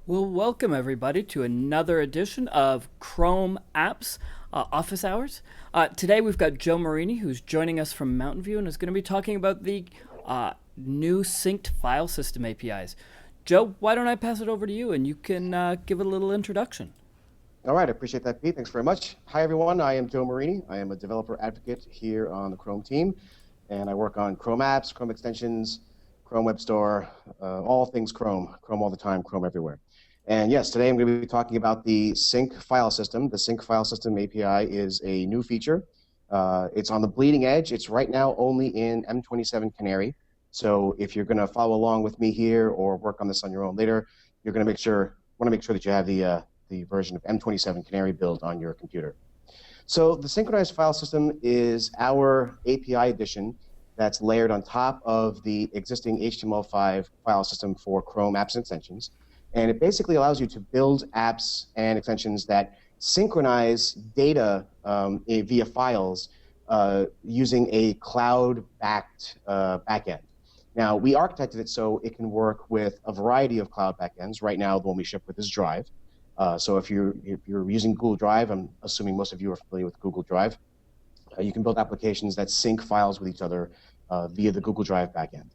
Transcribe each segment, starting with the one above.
Well, welcome everybody to another edition of Chrome Apps Office Hours. Today we've got Joe Marini, who's joining us from Mountain View and is going to be talking about the new synced file system APIs. Joe, why don't I pass it over to you and you can give it a little introduction? All right, I appreciate that, Pete. Thanks very much. Hi, everyone. I am Joe Marini. I am a developer advocate here on the Chrome team, and I work on Chrome apps, Chrome extensions, Chrome Web Store, all things Chrome, Chrome all the time, Chrome everywhere. And yes, today I'm going to be talking about the sync file system. The sync file system API is a new feature. It's on the bleeding edge. It's right now only in M27 Canary. So if you're going to follow along with me here or work on this on your own later, you're going to want to make sure that you have the version of M27 Canary build on your computer. So the synchronized file system is our API addition that's layered on top of the existing HTML5 file system for Chrome apps and extensions. And it basically allows you to build apps and extensions that synchronize data via files using a cloud-backed backend. Now, we architected it so it can work with a variety of cloud backends. Right now, the one we ship with is Drive. So if you're using Google Drive, I'm assuming most of you are familiar with Google Drive, you can build applications that sync files with each other via the Google Drive backend.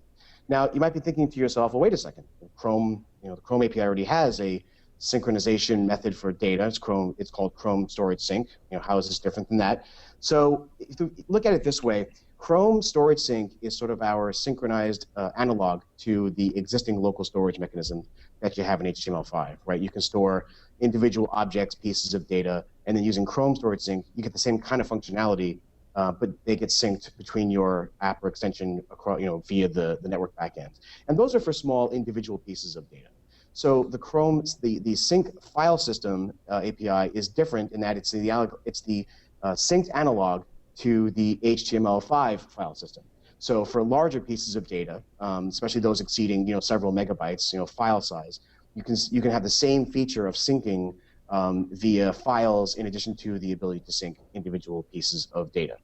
Now, you might be thinking to yourself, well, wait a second. Chrome, the Chrome API already has a synchronization method for data. It's called Chrome Storage Sync. How is this different than that? So if you look at it this way, Chrome Storage Sync is sort of our synchronized analog to the existing local storage mechanism that you have in HTML5, right? You can store individual objects, pieces of data, and then using Chrome Storage Sync, you get the same kind of functionality, but they get synced between your app or extension across, via the network backend. And those are for small individual pieces of data. So the sync file system API is different in that it's the synced analog to the HTML5 file system. So for larger pieces of data, especially those exceeding several megabytes, file size, you can have the same feature of syncing via files in addition to the ability to sync individual pieces of data.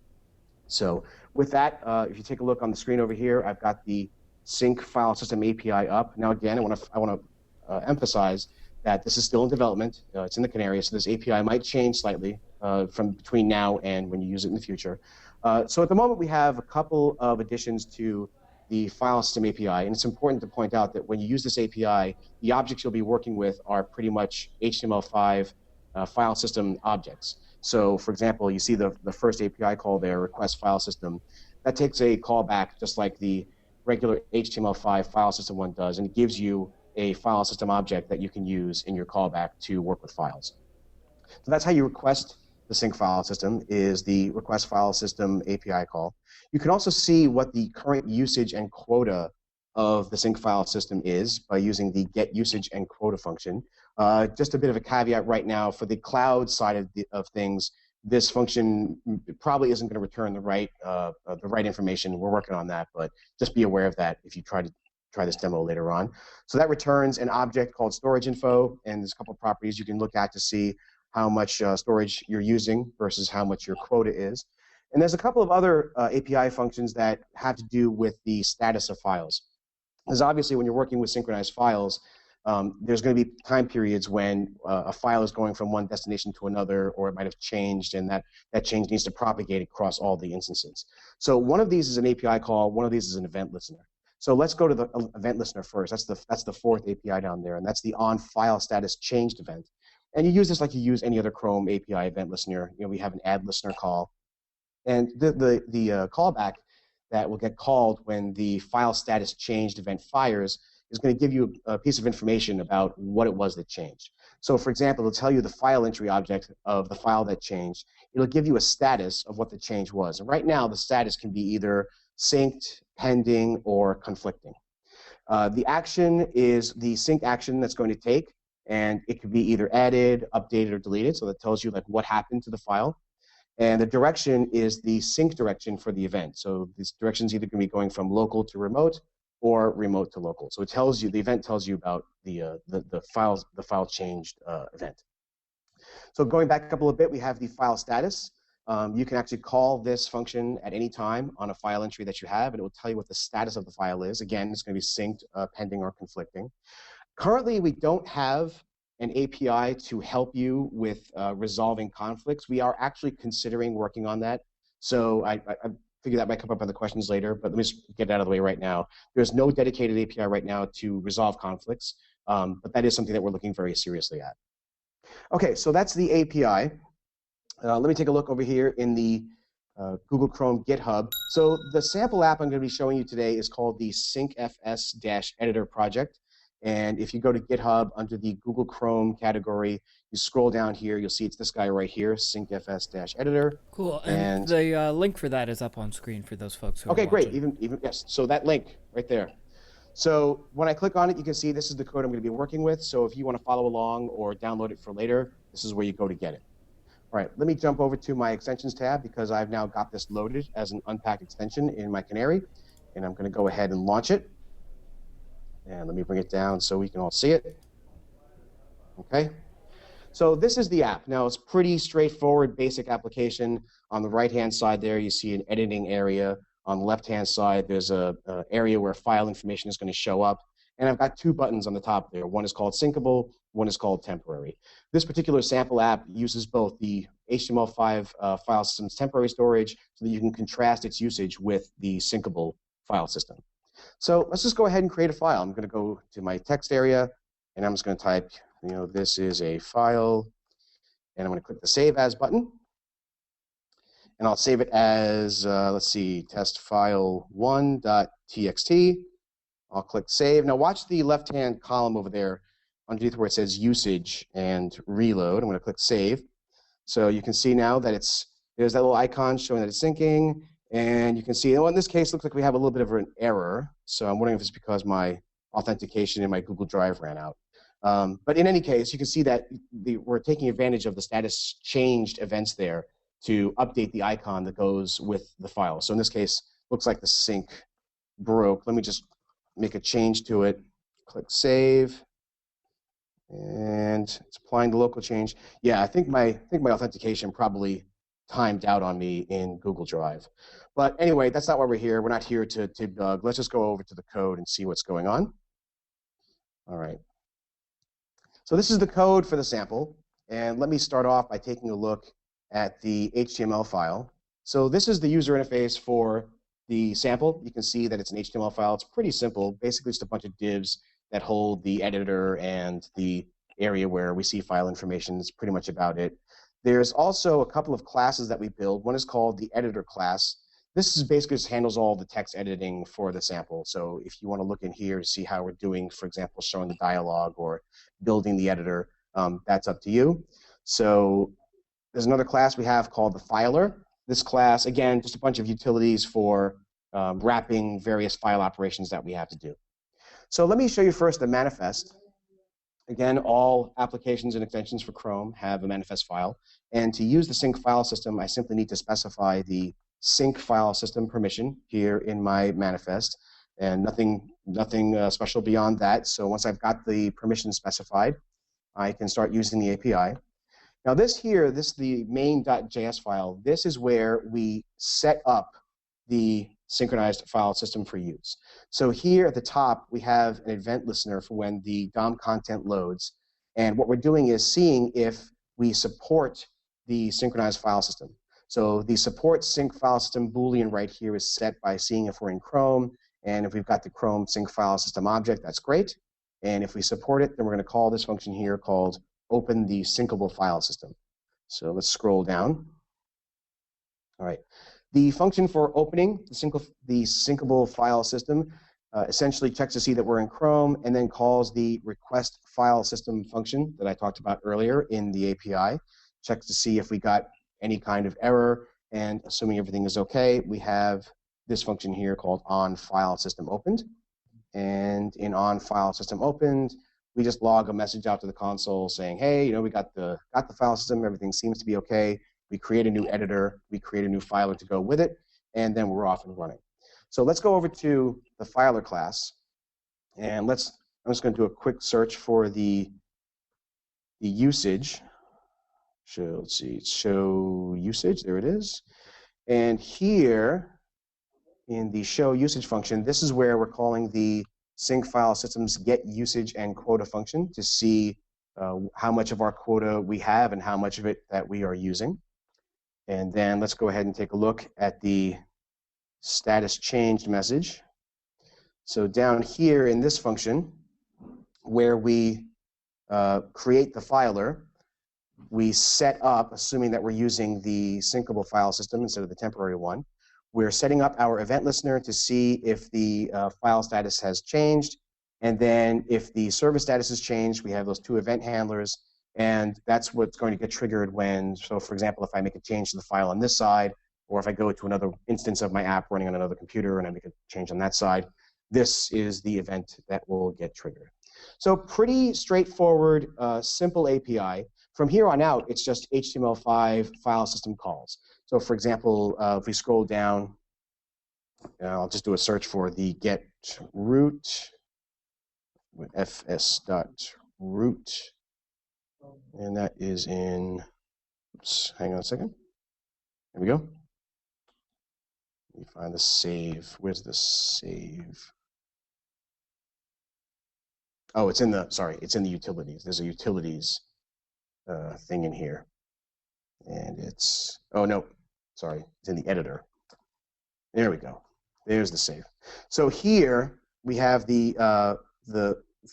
So with that, if you take a look on the screen over here, I've got the sync file system API up. Now again, I want to emphasize that this is still in development. It's in the canary, so this API might change slightly from between now and when you use it in the future. So at the moment, we have a couple of additions to the file system API, and it's important to point out that when you use this API, the objects you'll be working with are pretty much HTML5 file system objects. So for example, you see the first API call there, request file system. That takes a callback just like the regular HTML5 file system one does, and it gives you a file system object that you can use in your callback to work with files. So that's how you request the sync file system, is the request file system API call. You can also see what the current usage and quota of the sync file system is by using the get usage and quota function. Just a bit of a caveat right now, for the cloud side of things, this function probably isn't going to return the right information. We're working on that, but just be aware of that if you try this demo later on. So that returns an object called storage info, and there's a couple of properties you can look at to see how much storage you're using versus how much your quota is. And there's a couple of other API functions that have to do with the status of files. Because obviously when you're working with synchronized files, there's going to be time periods when a file is going from one destination to another, or it might have changed, and that change needs to propagate across all the instances. So one of these is an API call, one of these is an event listener. So let's go to the event listener first. That's the fourth API down there, and that's the on file status changed event. And you use this like you use any other Chrome API event listener. We have an add listener call, and the callback that will get called when the file status changed event fires is going to give you a piece of information about what it was that changed. So for example, it'll tell you the file entry object of the file that changed. It'll give you a status of what the change was. And right now, the status can be either synced, pending, or conflicting. The action is the sync action that's going to take, and it could be either added, updated, or deleted. So that tells you like what happened to the file. And the direction is the sync direction for the event. So this direction is either going to be going from local to remote or remote to local. So it tells you, the event tells you about the file changed event. So going back a couple of bit, we have the file status. You can actually call this function at any time on a file entry that you have, and it will tell you what the status of the file is. Again, it's going to be synced, pending, or conflicting. Currently, we don't have an API to help you with resolving conflicts. We are actually considering working on that. So I figure that might come up in the questions later, but let me just get it out of the way right now. There's no dedicated API right now to resolve conflicts, but that is something that we're looking very seriously at. Okay, so that's the API. Let me take a look over here in the Google Chrome GitHub. So the sample app I'm going to be showing you today is called the syncfs-editor project. And if you go to GitHub under the Google Chrome category, you scroll down here, you'll see it's this guy right here, syncfs-editor. Cool. And And the link for that is up on screen for those folks who are okay, great. watching. Even yes. So that link right there. So when I click on it, you can see this is the code I'm going to be working with. So if you want to follow along or download it for later, this is where you go to get it. All right, let me jump over to my extensions tab because I've now got this loaded as an unpacked extension in my Canary, and I'm going to go ahead and launch it. And let me bring it down so we can all see it. Okay. So this is the app. Now, it's pretty straightforward, basic application. On the right-hand side there, you see an editing area. On the left-hand side, there's a area where file information is going to show up. And I've got two buttons on the top there. One is called Syncable, one is called Temporary. This particular sample app uses both the HTML5 file system's temporary storage so that you can contrast its usage with the Syncable file system. So let's just go ahead and create a file. I'm going to go to my text area, and I'm just going to type, this is a file, and I'm going to click the Save As button. And I'll save it as, let's see, testfile1.txt. I'll click Save. Now watch the left-hand column over there underneath where it says Usage and Reload. I'm going to click Save. So you can see now that there's that little icon showing that it's syncing. And you can see, in this case, it looks like we have a little bit of an error. So I'm wondering if it's because my authentication in my Google Drive ran out. But in any case, you can see that we're taking advantage of the status changed events there to update the icon that goes with the file. So in this case, looks like the sync broke. Let me just make a change to it. Click Save. And it's applying the local change. Yeah, I think my authentication probably timed out on me in Google Drive. But anyway, that's not why we're here. We're not here to debug. Let's just go over to the code and see what's going on. All right. So this is the code for the sample. And let me start off by taking a look at the HTML file. So this is the user interface for the sample. You can see that it's an HTML file. It's pretty simple. Basically, just a bunch of divs that hold the editor and the area where we see file information. Is pretty much about it. There's also a couple of classes that we build. One is called the editor class. This is basically just handles all the text editing for the sample. So if you want to look in here to see how we're doing, for example, showing the dialogue or building the editor, that's up to you. So there's another class we have called the filer. This class, again, just a bunch of utilities for wrapping various file operations that we have to do. So let me show you first the manifest. Again, all applications and extensions for Chrome have a manifest file. And to use the sync file system, I simply need to specify the sync file system permission here in my manifest. And nothing special beyond that. So once I've got the permission specified, I can start using the API. Now the main.js file, this is where we set up the synchronized file system for use. So here at the top, we have an event listener for when the DOM content loads. And what we're doing is seeing if we support the synchronized file system. So the support sync file system Boolean right here is set by seeing if we're in Chrome. And if we've got the Chrome sync file system object, that's great. And if we support it, then we're going to call this function here called open the syncable file system. So let's scroll down. All right. The function for opening the syncable file system essentially checks to see that we're in Chrome and then calls the request file system function that I talked about earlier in the API. Checks to see if we got any kind of error, and assuming everything is okay, we have this function here called on file system opened. And in on file system opened, we just log a message out to the console saying, hey, we got the file system, everything seems to be okay. We create a new editor, we create a new filer to go with it, and then we're off and running. So let's go over to the filer class, and I'm just going to do a quick search for the usage. So let's see, show usage, there it is. And here in the show usage function, this is where we're calling the sync file systems get usage and quota function to see how much of our quota we have and how much of it that we are using. And then let's go ahead and take a look at the status changed message. So down here in this function, where we create the filer, we set up, assuming that we're using the syncable file system instead of the temporary one, we're setting up our event listener to see if the file status has changed. And then if the service status has changed, we have those two event handlers. And that's what's going to get triggered when, so for example, if I make a change to the file on this side, or if I go to another instance of my app running on another computer and I make a change on that side, this is the event that will get triggered. So pretty straightforward, simple API. From here on out, it's just HTML5 file system calls. So for example, if we scroll down, I'll just do a search for the get root with fs.root. And that is in, oops, hang on a second. There we go. Let me find the save. Where's the save? Oh, it's in the, sorry, it's in the utilities. There's a utilities thing in here. And it's, oh no, sorry, it's in the editor. There we go. There's the save. So here we have the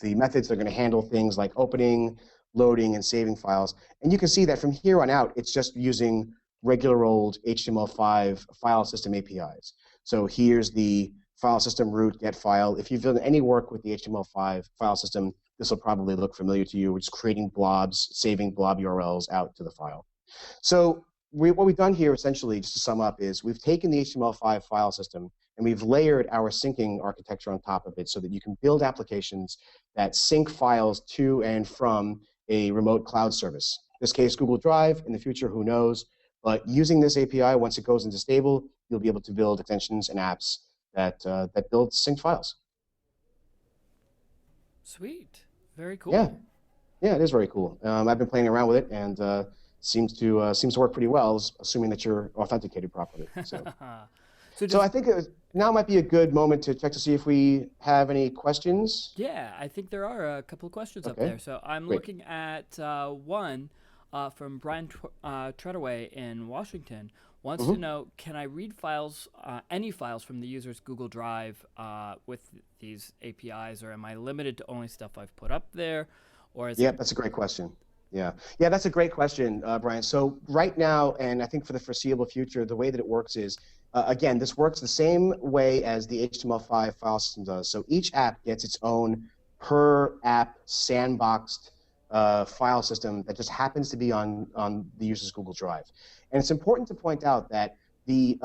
methods that are going to handle things like opening, loading, and saving files. And you can see that from here on out, it's just using regular old HTML5 file system APIs. So here's the file system root get file. If you've done any work with the HTML5 file system, this will probably look familiar to you. We're just creating blobs, saving blob URLs out to the file. So what we've done here, essentially, just to sum up, is we've taken the HTML5 file system and we've layered our syncing architecture on top of it so that you can build applications that sync files to and from a remote cloud service. In this case, Google Drive. In the future, who knows? But using this API, once it goes into stable, you'll be able to build extensions and apps that build synced files. Sweet. Very cool. Yeah, it is very cool. I've been playing around with it, and seems to work pretty well, assuming that you're authenticated properly. So I think now might be a good moment to check to see if we have any questions. Yeah, I think there are a couple of questions up Okay. there. So I'm Great. looking at one from Brian Treadaway in Washington. Wants to know, can I read files, any files from the user's Google Drive with these APIs, or am I limited to only stuff I've put up there? Or is That's a great question. Yeah, that's a great question, Brian. So right now, and I think for the foreseeable future, the way that it works is, again, this works the same way as the HTML5 file system does. So each app gets its own per app sandboxed file system that just happens to be on the user's Google Drive. And it's important to point out that the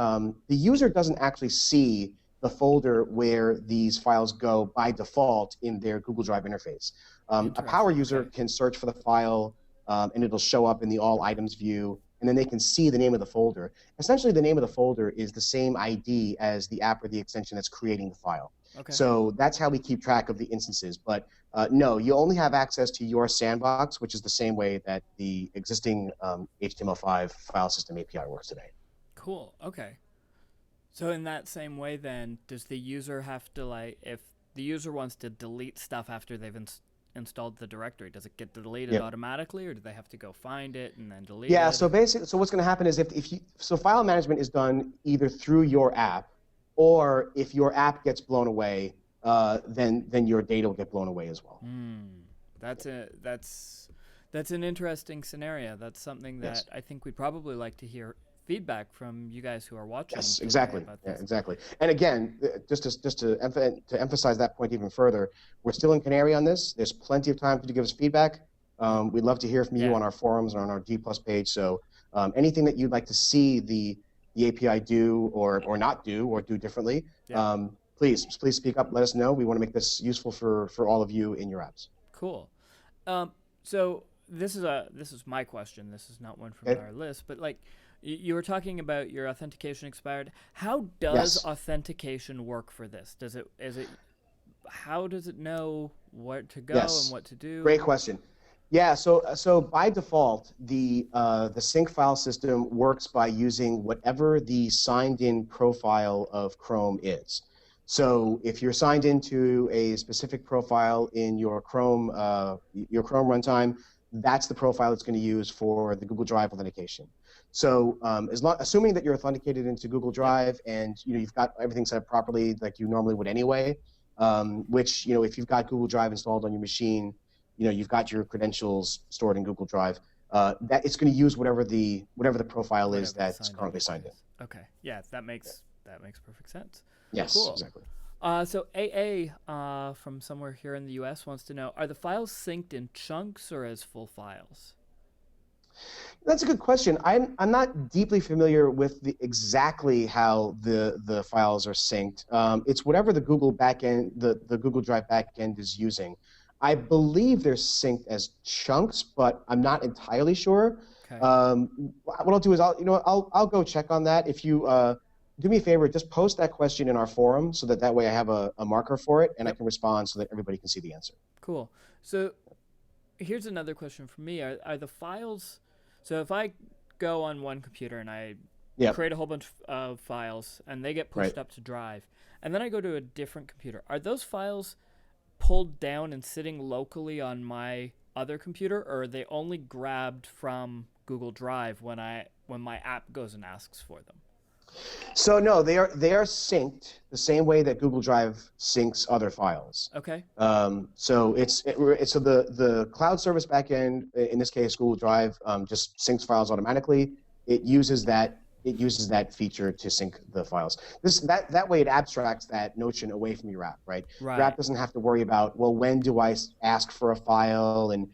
user doesn't actually see the folder where these files go by default in their Google Drive interface. A power user can search for the file, and it'll show up in the all items view, and then they can see the name of the folder. Essentially, the name of the folder is the same ID as the app or the extension that's creating the file. Okay. So that's how we keep track of the instances. But no, you only have access to your sandbox, which is the same way that the existing HTML5 file system API works today. Cool. Okay. So in that same way, then, does the user have to, like, if the user wants to delete stuff after they've installed the directory, does it get deleted automatically, or do they have to go find it and then delete it? Yeah. So basically, so what's going to happen is so file management is done either through your app, or if your app gets blown away, then your data will get blown away as well. That's an interesting scenario. That's something that I think we'd probably like to hear feedback from you guys who are watching. Yes, exactly. Yeah, exactly. And again, just to emphasize that point even further, we're still in Canary on this. There's plenty of time for you to give us feedback. We'd love to hear from you on our forums or on our G+ page. So anything that you'd like to see the API do or not do or do differently, please speak up. Let us know. We want to make this useful for all of you in your apps. Cool. So this is my question. This is not one from our list, but like, you were talking about your authentication expired. How does authentication work for this? How does it know where to go and what to do? Great question. Yeah, so by default, the sync file system works by using whatever the signed in profile of Chrome is. So if you're signed into a specific profile in your Chrome runtime, that's the profile it's going to use for the Google Drive authentication. So assuming that you're authenticated into Google Yep. Drive and you've got everything set up properly like you normally would anyway, which if you've got Google Drive installed on your machine, you've got your credentials stored in Google Drive. That it's going to use whatever the profile is that's currently signed in. Okay. Yeah, that makes perfect sense. Yes, Cool. exactly. So AA from somewhere here in the U.S. wants to know: are the files synced in chunks or as full files? That's a good question. I'm not deeply familiar with exactly how the files are synced. It's whatever the Google backend, the Google Drive backend is using. I believe they're synced as chunks, but I'm not entirely sure. Okay. What I'll do is I'll go check on that. If you do me a favor, just post that question in our forum so that way I have a marker for it and I Yep. can respond so that everybody can see the answer. Cool. So here's another question for me: are the files? So if I go on one computer and I Yep. create a whole bunch of files and they get Right. pushed up to Drive, and then I go to a different computer, are those files pulled down and sitting locally on my other computer, or are they only grabbed from Google Drive when my app goes and asks for them? So no, they are synced the same way that Google Drive syncs other files. Okay. So so the cloud service backend, in this case Google Drive, just syncs files automatically. It uses that feature to sync the files. That way it abstracts that notion away from your app, right? Your Right. app doesn't have to worry about, well, when do I ask for a file, and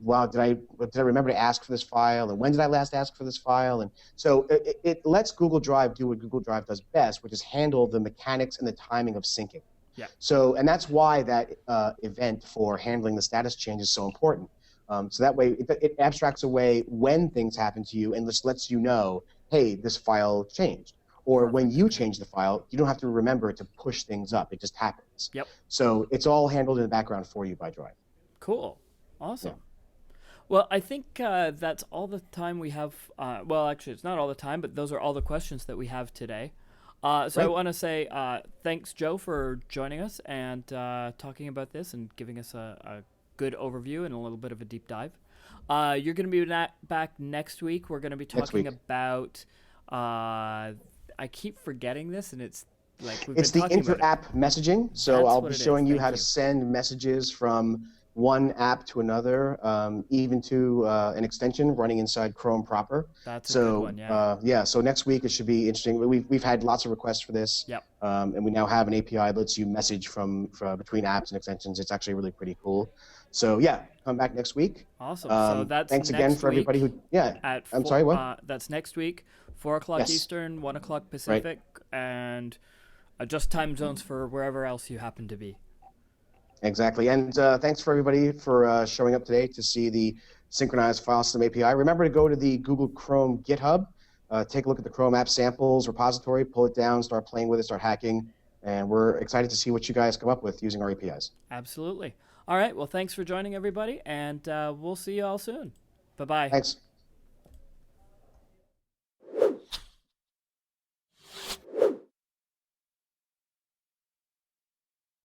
well, did I remember to ask for this file, and when did I last ask for this file? And so it lets Google Drive do what Google Drive does best, which is handle the mechanics and the timing of syncing. Yeah. So, and that's why that event for handling the status change is so important. So that way it abstracts away when things happen to you and just lets you know, hey, this file changed. Or when you change the file, you don't have to remember to push things up. It just happens. Yep. So it's all handled in the background for you by Drive. Cool. Awesome. Yeah. Well, I think that's all the time we have. Well, actually, it's not all the time, but those are all the questions that we have today. So I Right. want to say thanks, Joe, for joining us and talking about this and giving us a good overview and a little bit of a deep dive. You're going to be back next week. We're going to be Next talking week. about. I keep forgetting this, and it's like we've It's been the talking about it. inter-app messaging. So That's I'll what be it is. showing you Thank how to you. send messages from one app to another, even to an extension running inside Chrome proper. That's a So good one, yeah. so next week it should be interesting. We've had lots of requests for this, Yep. and we now have an API that lets you message from between apps and extensions. It's actually really pretty cool. So yeah, come back next week. Awesome. So that's Thanks next again for week everybody who at I'm sorry, what? That's next week, 4 o'clock Yes. Eastern, 1 o'clock Pacific, and adjust time zones for wherever else you happen to be. Exactly. And thanks for everybody for showing up today to see the synchronized file system API. Remember to go to the Google Chrome GitHub, take a look at the Chrome app samples repository, pull it down, start playing with it, start hacking. And we're excited to see what you guys come up with using our APIs. Absolutely. All right. Well, thanks for joining, everybody, and we'll see you all soon. Bye-bye. Thanks.